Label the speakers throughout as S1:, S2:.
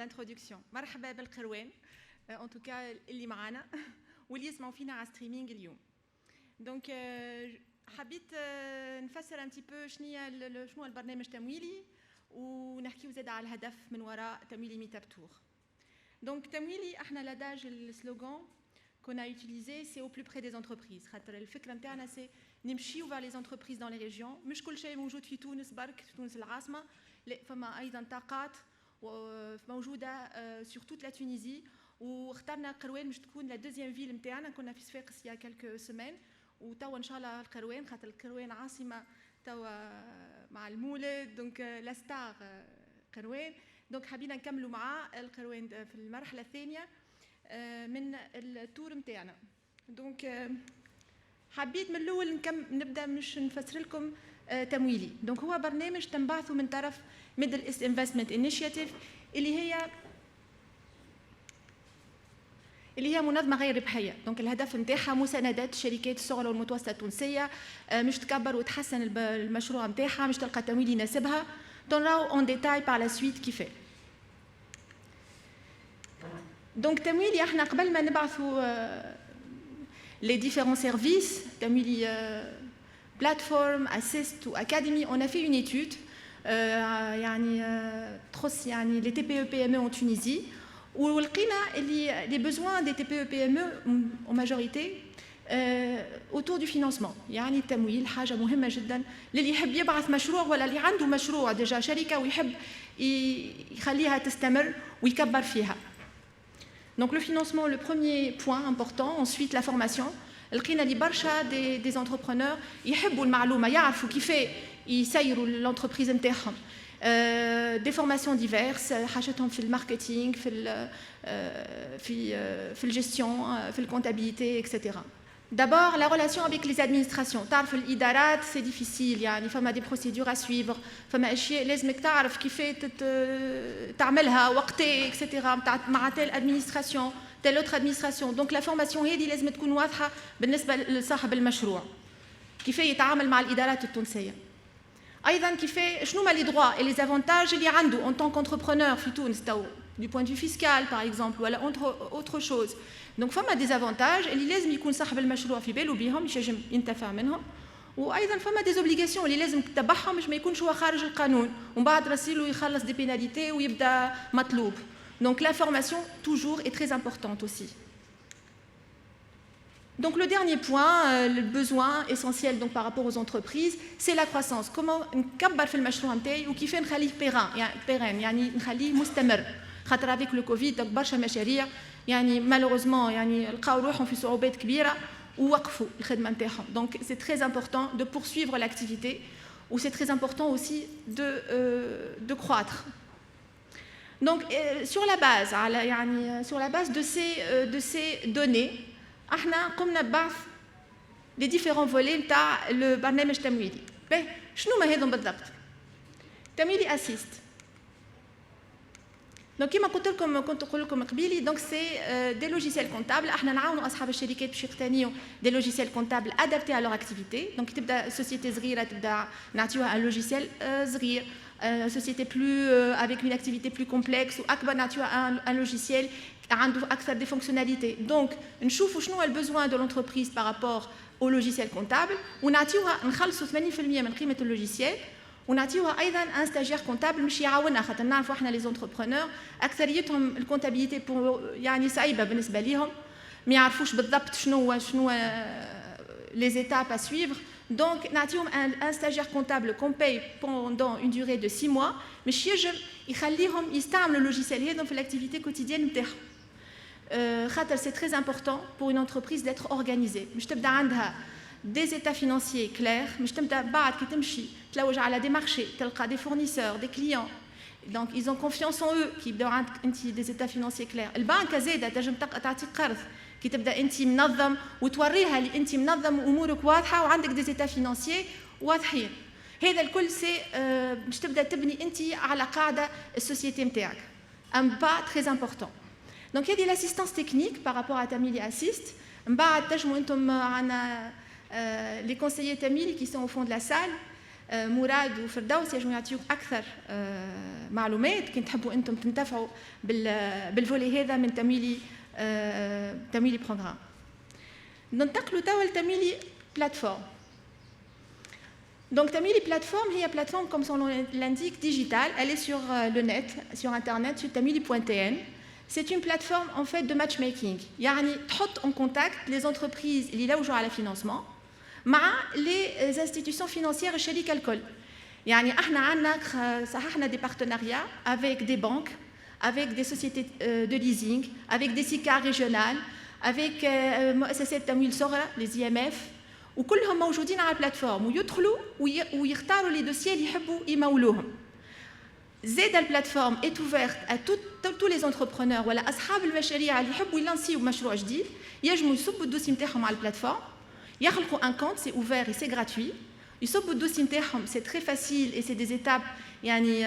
S1: l'introduction. مرحبا بالقروان en tout cas اللي معانا واللي يسمعوا فينا على ستريمينغ اليوم. دونك حبيت نفسر ان تي بو شنو البرنامج تمويلي ونحكيو زاد على الهدف من وراء تمويلي ميتاب تور. دونك تمويلي احنا لاداج السلوغان qu'on a utilisé, c'est au plus près des entreprises. خاطر الفكره نتاعنا سي نمشيو vers les entreprises dans les régions. مش كل شيء موجود في تونس برك، في تونس العاصمه، فما ايضا طاقات موجوده sur toute la Tunisie. واخترنا قروان باش تكون لا دوزيام فيل نتاعنا. كنا في صفاقس يا كالكو سيمين وتوا ان شاء الله القروان، خاطر القروان عاصمه توا مع المولد، دونك لا ستار قروان. دونك حابين نكملوا مع القروان في المرحله الثانيه من التور نتاعنا. دونك حبيت من الاول نبدا مش نفسر لكم تمويلي. دونك هو برنامج تنبعثه من طرف ميدل ايست انفستمنت انيشيتيف اللي هي منظمه غير ربحيه. دونك الهدف نتاعها مساندة الشركات الصغرى والمتوسطه التونسيه مش تكبر وتحسن المشروع نتاعها، مش تلقى تمويل يناسبها. تنراو اون ديتاي بار لا سويت كيفاه. دونك تمويلي احنا قبل ما نبعثوا لي ديفيرون سيرفيس تمويلي بلاتفورم اسيست واكاديمي، اون افي اون ايتود يعني تخص يعني لي تي بي او بي ام او ان تونيزي، ولقينا اللي لي بوزوان دي تي بي او بي ام او en majorité autour du financement. يعني التمويل حاجه مهمه جدا للي يحب يبعث مشروع ولا اللي عنده مشروع ديجا شركه ويحب يخليها تستمر ويكبر فيها. Donc le financement, le premier point important. Ensuite la formation. لقينا لي برشا des entrepreneurs يحبوا المعلومه، يعرفوا كيف يسيروا l'entreprise نتاعهم. des formations diverses حاجتهم في الماركتينغ، في الجيستيون، في الكونتابيليتي etc. D'abord la relation avec les administrations. تعرف الادارات سي ديفيسيل، يعني فما دي بروسيدور ا سويفر، فما اشياء لازمك تعرف كيف تعملها وقتها etc. مع تال ادمنستراسيون تال اوتر ادمنستراسيون. دونك لا فورماسيون هذه لازم تكون واضحه بالنسبه لصاحب المشروع، كيف يتعامل مع الادارات التونسيه. ايضا كيف شنو هما لي دروا اي لي زافونتاج اللي عنده اون طونك انتربرونور في تونس تو du point de vue fiscal par exemple ولا autre chose. دونك فما دي زافونتاج اللي لازم يكون صاحب المشروع في باله بيهم ينجم ينتفع منهم، وايضا فما دي زوبليغاسيون اللي لازم تتبعهم باش ما يكونش هو خارج القانون ومن بعد راسيلو يخلص دي بيناليتي ويبدا مطلوب. دونك لا فورماسيون toujours est très importante aussi. Donc le dernier point, le besoin essentiel donc par rapport aux entreprises, c'est la croissance. Comment نكبر في المشروع نتاعي وكيف نخليه pérenne يعني نخليه مستمر. خاطر avec le Covid donc برشا مشاريع يعني malheureusement يعني لقاو روحهم في صعوبات كبيره ووقفوا الخدمه نتاعهم. Donc c'est très important de poursuivre l'activité ou c'est très important aussi de croître. Donc sur la base يعني sur la base de ces données احنا قمنا ببعث لي ديفيرون فولي نتاع البرنامج التمويلي. شنو ما هذم بالضبط؟ تمويلي اسيست. دونك كيما كنت نقول لكم قبيلي، دونك سي دي لوجيسيال كونتابل. احنا نعاونوا اصحاب الشركات باش يقتنيوا دي لوجيسيال كونتابل ادابتي على لور اكتيفيتي. دونك تبدا سوسيتي صغيره تبدا نعطيوها ان لوجيسيال صغير، سوسيتي بلو افيك اون اكتيفيتي بلو كومبلكس واكبر نعطيوها ان لوجيسيال عنده اكثر دي فونكسيوناليتي. دونك نشوفوا شنو هو البوزوان دو لونتربريز بارابور او لوجيسيال كونتابل ونعطيوها نخلصوا 80% من قيمه اللوجيسيال، ونعطيوها ايضا ان ستاجير كونتابل باش يعاوننا. خاطر نعرفوا احنا لي زونتربرونور اكثريتهم الكونتابيليتي يعني صعيبه بالنسبه ليهم، ما يعرفوش بالضبط شنو لي زيتاب ا سويفر. دونك نعطيهم ان ستاجير كونتابل كون باي بوندون اون دوري دو 6 mois باش يجم يخليهم يستعملوا اللوجيسيال هذم في الاكتيفيتي كوتيديان نتاعهم. خاطر سي تري امبورطون بور اون انتربريز ديتر اورغانيزي، مش تبدا عندها des états financiers clairs، مش تبدا بعد كي تمشي تلوج على دي مارشي تلقى دي فورنيسور دي كليون. دونك ils ont confiance en eux كي يبداو عندك انت دي états financiers clairs. البنك زاده تنجم تعطيك قرض كي تبدا انت منظم وتوريها اللي انت منظم وامورك واضحه وعندك دي états financiers واضحين. هذا الكل سي باش تبدا تبني انت على قاعده السوسيتي نتاعك. ان با تري امبورطون. دونك هذه لاسيستانس تكنيك بارابور ا تاميلي اسيست. من بعد تنجموا انتم عندنا les conseillers tamils qui sont au fond de la salle مراد وفردوس يجمعوا يعطيوك اكثر معلومات كي تحبوا انتم تنتفعوا بالفولي هذا من تمويلي بروغرام. ننتقلوا توا لتمويلي بلاتفورم. Donc Tamili Plateforme, il y a plateforme comme son nom l'indique, digitale. Elle est sur le net, sur Internet, sur tamili.tn. C'est une plateforme en fait de matchmaking. يعني تحط en contact les entreprises اللي يلوجوا على financement مع les institutions financières الشركة الكل. يعني احنا عندنا صححنا des partenariats avec des banques, avec des sociétés de leasing, avec des SICA régionales, avec مؤسسات تمويل صغرى, les IMF. وكلهم موجودين على البلاتفورم ويدخلوا ويختاروا لي دوسيي اللي يحبوا يمولوهم. زاد البلاتفورم est ouverte à tous les entrepreneurs ولا اصحاب المشاريع اللي يحبوا يلانسيو مشروع جديد يجموا يصبوا الدوسي نتاعهم على البلاتفورم يخلقوا ان كونت سي اوفير اي سي غراتوي يصبوا الدوسي نتاعهم سي تري فاسيل اي سي دي ايتاب يعني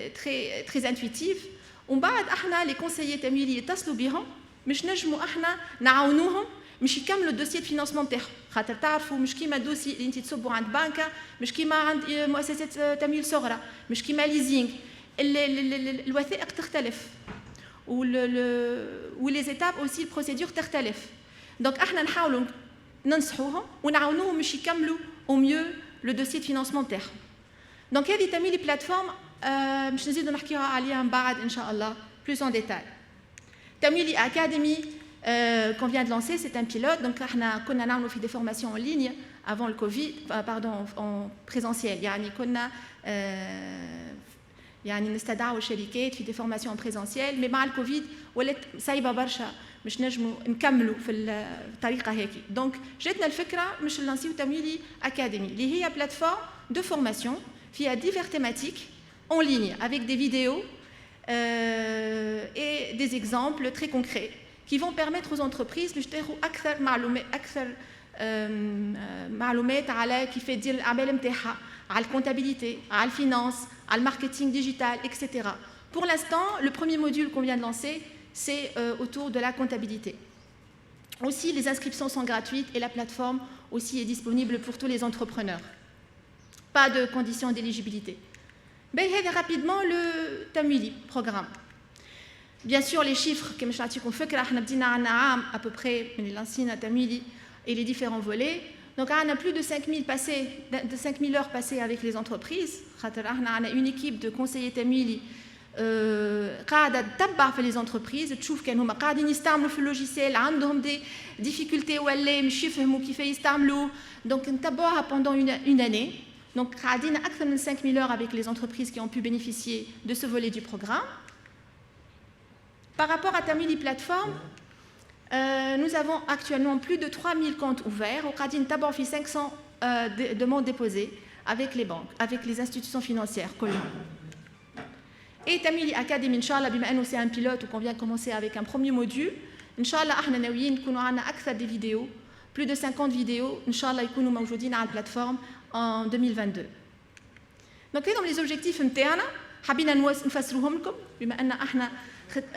S1: تري تري انتويتيف ومن بعد احنا لي كونسيي تمويلي يتصلوا بهم مش نجموا احنا نعاونوهم مش يكملوا الدوسيي الفينانسمون تاعهم خاطر تعرفوا مش كيما الدوسي اللي انت تصبوا عند بنكه مش كيما عند مؤسسات تمويل صغرى مش كيما ليزينغ الوثائق تختلف ولي زيتاب اوسي البروسيدور تختلف دونك احنا نحاولوا ننصحوهم ونعاونوهم باش يكملوا او ميو لو دوسيي فينانسمون تاعهم دونك هذه تمويل بلاتفورم باش نزيدوا نحكيوا عليها من بعد ان شاء الله بلوس ان ديتاي تمويل اكاديمي qu'on vient de lancer, c'est un pilote. Donc, on a fait des formations en ligne avant le Covid, pardon, en présentiel. يعني نستدعوا الشركات في des formations en présentiel, mais مع الكوفيد ولات صعيبة برشا مش نجموا نكملوا في الطريقة هيك. Donc, جاتنا الفكرة مش نلانسيو تمويلي أكاديمي اللي هي plateforme de formation فيها divers thématiques en ligne avec des vidéos et des exemples très concrets qui vont permettre aux entreprises باش تاخذوا اكثر معلومات على كيف دير الاعمال نتاعها على الكونتابيليتي على الفينانس على الماركتينغ ديجيتال etc. Pour l'instant, le premier module qu'on vient de lancer, c'est autour de la comptabilité. Aussi, les inscriptions sont gratuites et la plateforme aussi est disponible pour tous les entrepreneurs. Pas de conditions d'éligibilité. هذا rapidement le Tamili programme. Bien sûr, les chiffres, comme je l'ai dit, on a dit à peu près l'ancien Tamili et les différents volets. Donc, on a plus de 5000 heures passées avec les entreprises. On a une équipe de conseillers Tamili qui تتبع في les entreprises. تشوف كانوا قاعدين يستعملوا في اللوجيسيل عندهم des difficultés ولا مش يفهموا كيف يستعملوا. Donc, نتبعوها pendant une année. Donc, قاعدين أكثر من 5000 heures avec les entreprises qui ont pu bénéficier de ce volet du programme. Par rapport à Tamili Plateforme, nous avons actuellement plus de 3000 comptes ouverts. Au Qadin Tabor fait 500 demandes déposées avec les banques, avec les institutions financières. Et Tamili Academy, Inch'Allah, c'est un pilote qu'on vient de commencer avec un premier module. Inch'Allah, nous avons accès à des vidéos, plus de 50 vidéos. Inch'Allah, nous avons aujourd'hui sur la plateforme en 2022. Donc, les objectifs internes, حابين نفسروهم لكم بما أن احنا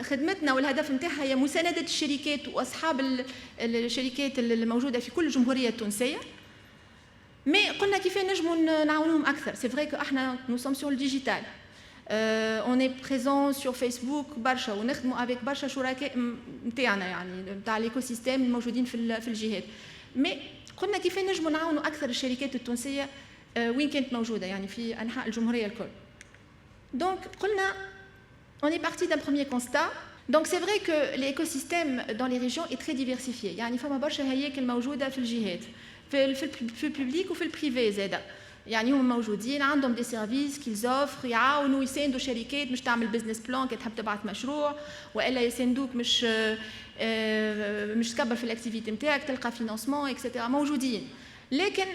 S1: خدمتنا والهدف نتاعها هي مساندة الشركات وأصحاب الشركات الموجودة في كل الجمهورية التونسية. مي قلنا كيف نجموا نعاونوهم أكثر. C'est vrai que احنا nous sommes sur le digital. On est présent sur Facebook برشا ونخدموا avec برشا شركاء نتاعنا يعني نتاع الإيكوسيستم الموجودين في الجهات. مي قلنا كيف نجموا نعاونوا أكثر الشركات التونسية وين كانت موجودة يعني في أنحاء الجمهورية الكل. Donc, on est parti d'un premier constat. Donc, c'est vrai que l'écosystème dans les régions est très diversifié. Il y a une femme برشا هياكل موجودة في الجهات في الببليك وفي البريفي زادا. يعني هم موجودين عندهم des services qu'ils offrent يعاونوا يساندوا شركات مش تعمل بزنس بلان كي تحب تبعث مشروع والا يساندوك مش تكبر في الاكتيفيتي نتاعك تلقى فينانسمون اكسترا موجودين. لكن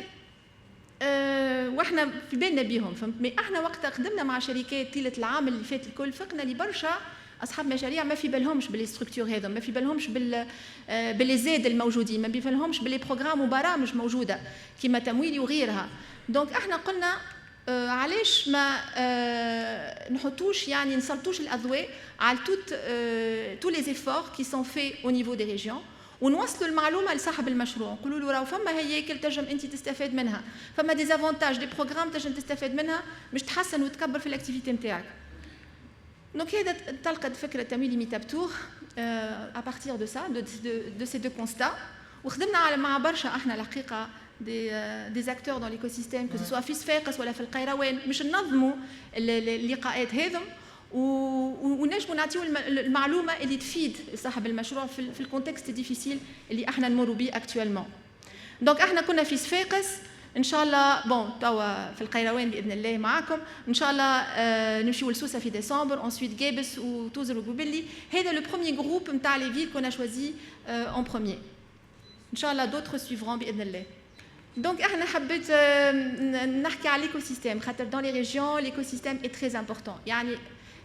S1: واحنا في بالنا بيهم فهمت مي احنا وقتها خدمنا مع شركات طيله العام اللي فات الكل فقنا لي برشا اصحاب مشاريع ما في بالهمش باللي ستركتور هذا ما في بالهمش باللي زاد الموجودين ما في بالهمش باللي بروغرام وبرامج موجوده كيما تمويلي وغيرها دونك احنا قلنا علاش ما نحطوش يعني نسلطوش الاضواء على tous les efforts qui sont faits au niveau des régions ونوصلوا المعلومه لصاحب المشروع، نقولوا له راه فما هياكل تنجم انت تستفاد منها، فما دي زافونتاج دي بروغرام تنجم تستفاد منها باش تحسن وتكبر في الاكتيفيتي نتاعك. دونك هذا تلقى فكره تمويل ميتابتور à partir de ça, de ces deux constats. وخدمنا مع برشا احنا الحقيقه des acteurs dans l'écosystème, que ce soit في صفاقس ولا في القيروان، مش ننظموا اللقاءات هذم ونجموا نعطيو المعلومه اللي تفيد صاحب المشروع في الكونتكست ديفيسيل اللي احنا نمروا به اكطوالمون. دونك احنا كنا في صفاقس ان شاء الله، بون توا في القيروان باذن الله معاكم ان شاء الله. نمشيو لسوسه في ديسمبر، انسويت جابس وتوزر وقبلي. هذا لو بروميير جروب نتاع لي فيل كنا شوازي اون بروميير. ان شاء الله دوتر سويفرون باذن الله. دونك احنا حبيت نحكي على l'écosystème خاطر dans les régions l'écosystème est très important. يعني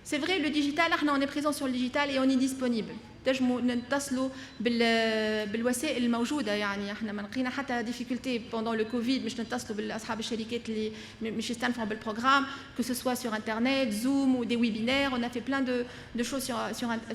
S1: c'est vrai le digital احنا on est présent sur le digital et on est disponible. تنجموا نتصلوا بالوسائل الموجوده، يعني احنا ما لقينا حتى ديفيكولتي بوندون لو كوفيد باش نتصلوا باصحاب الشركات اللي مش يستنفعوا بالبروغرام، que ce soit sur internet, Zoom ou des webinaires. On a fait plein de choses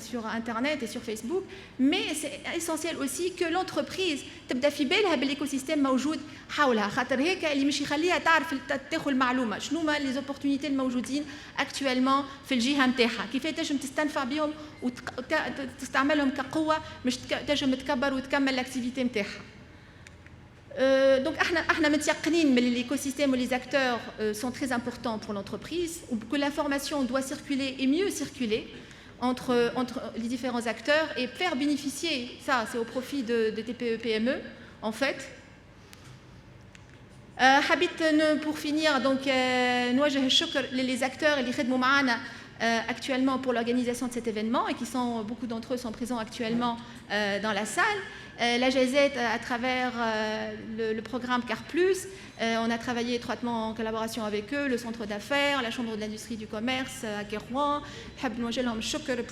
S1: sur internet et sur Facebook, mais c'est essentiel aussi que l'entreprise تبدا في بالها بالايكوسيستيم موجود حولها، خاطر هيك اللي مش يخليها تعرف تاخذ المعلومه شنو هما لي زوبورتونيتي الموجودين اكطوالمون في الجهه نتاعها، كيفاش تنجم تستنفع بهم وتستعملهم كقوه باش تنجم تكبر وتكمل الاكتيفيتي نتاعها. Donc احنا متيقنين من l'écosystème où les acteurs sont très importants pour l'entreprise, ou que l'information doit circuler et mieux circuler entre les différents acteurs et faire bénéficier, ça c'est au profit de TPE PME en fait. حبيت pour finir donc نوجه الشكر les acteurs اللي خدموا معنا actuellement pour l'organisation de cet événement et qui sont, beaucoup d'entre eux sont présents actuellement dans la salle. La GZ à travers le programme CAR+, on a travaillé étroitement en collaboration avec eux, le centre d'affaires, la chambre de l'industrie du commerce à Kairouan. حب نوجه لهم الشكر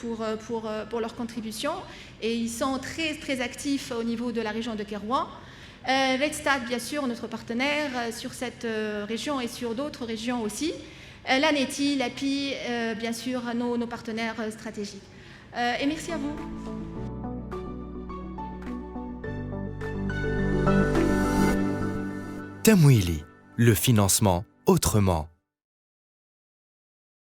S1: pour leur contribution et ils sont très très actifs au niveau de la région de Kairouan. Redstad bien sûr notre partenaire sur cette région et sur d'autres régions aussi. L'ANETI, l'API, bien sûr, nos partenaires stratégiques. Et merci à vous.
S2: Tamwili, le financement autrement.